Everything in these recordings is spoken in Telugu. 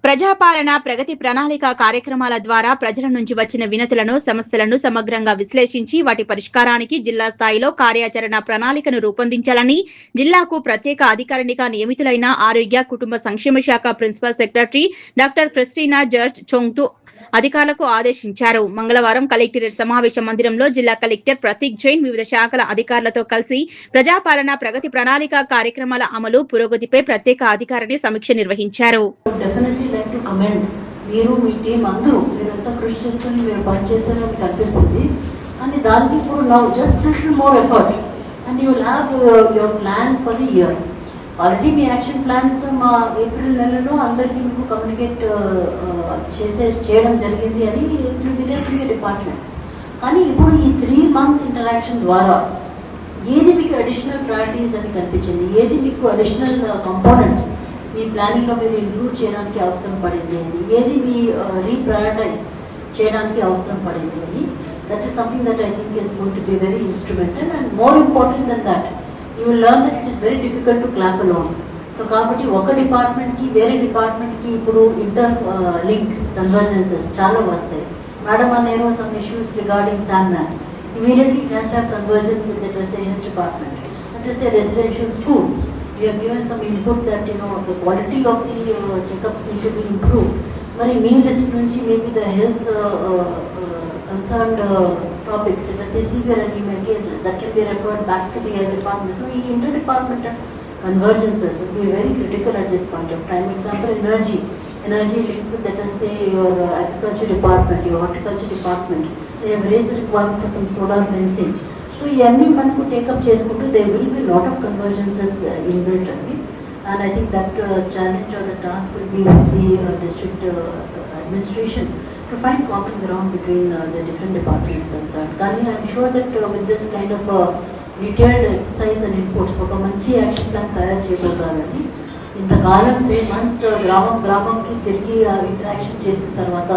ప్రజాపాలన ప్రగతి ప్రణాళిక కార్యక్రమాల ద్వారా ప్రజల నుంచి వచ్చిన వినతులను సమస్యలను సమగ్రంగా విశ్లేషించి వాటి పరిష్కారానికి జిల్లా స్థాయిలో కార్యాచరణ ప్రణాళికను రూపొందించాలని జిల్లాకు ప్రత్యేక అధికారినిగా నియమితులైన ఆరోగ్య కుటుంబ సంక్షేమ శాఖ principal secretary doctor Christina George Chongthu అధికారులకు ఆదేశించారు. మంగళవారం కలెక్టరేట్ సమావేశ మందిరంలో జిల్లా కలెక్టర్ ప్రతీక్ జైన్ వివిధ శాఖల అధికారులతో కలిసి ప్రజాపాలన ప్రగతి ప్రణాళిక కార్యక్రమాల అమలు పురోగతిపై ప్రత్యేక అధికారిని సమీక్ష నిర్వహించారు. మీరు మీ టీం అందరూ మీరు ఎంత కృషి చేసుకుని మీరు పనిచేస్తారని కనిపిస్తుంది. అండ్ దానికి ఇప్పుడు now just little more effort and you will have your plan for the year. Already me action plans మా ఏప్రిల్ నెలలో అందరికీ మీకు కమ్యూనికేట్ చేయడం జరిగింది అని వివిధ డిపార్ట్మెంట్స్. కానీ ఇప్పుడు ఈ 3 month ఇంటరాక్షన్ ద్వారా ఏది మీకు అడిషనల్ ప్రయారిటీస్ అని కనిపించింది, ఏది మీకు అడిషనల్ కంపోనెంట్స్ మీ ప్లానింగ్లో మీరు ఇంక్లూడ్ చేయడానికి అవసరం పడింది అని, ఏది మీ రీప్రయారిటైజ్ చేయడానికి అవసరం పడింది అని, that is something that I think is going to be very instrumental and more important then that you will learn that it is very difficult to clap alone. So కాబట్టి ఒక డిపార్ట్మెంట్కి వేరే డిపార్ట్మెంట్కి ఇప్పుడు ఇంటర్ లింక్స్ కన్వర్జెన్సెస్ చాలా వస్తాయి. మేడం అనేరు some issues regarding SAMMAN, immediately it has to have convergence with the health department. Let us say residential schools, we have given some input that the quality of the checkups need to be improved. Mari me list nunchi maybe the health concerned topics, let us say severe anemia cases, that can be referred back to the health department. So inter-departmental convergences will be very critical at this point of time. Example, energy linked with, let us say, your agriculture department, your horticulture department, they have raised the requirement for some solar fencing. So ఇవన్నీ మనకు టేకప్ చేసుకుంటూ there will be a lot of convergences inbuilt అండి. And I think that challenge or the task will be with the district administration to find common ground between the different departments concerned. కానీ I'm sure that with this kind of detailed exercise and inputs ఒక మంచి యాక్షన్ ప్లాన్ తయారు చేయగలుగుతారండి. ఇంతకాలం 3 months గ్రామంకి తిరిగి ఇంటరాక్షన్ చేసిన తర్వాత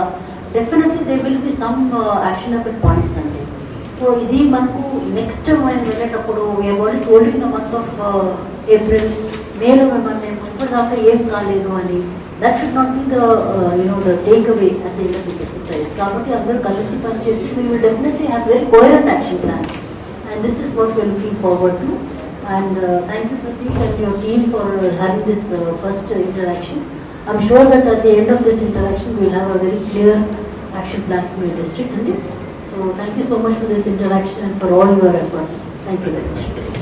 definitely they will be some actionable points అండి. సో ఇది మనకు నెక్స్ట్ మనం వెళ్ళేటప్పుడు ఎవరి told in the month of April మేలో మిమ్మల్ని ఇప్పటిదాకా ఏం కాలేదు అని that should not be the take away at the end of this exercise. కాబట్టి అందరూ కలిసి పనిచేసి we will definitely have very coherent action plan and this is what we are looking forward to. And thank you Pratik and your team for having this first interaction. I'm sure that at the end of this interaction we will have a very clear action plan for your district. So thank you so much for this interaction and for all your efforts. Thank you very much.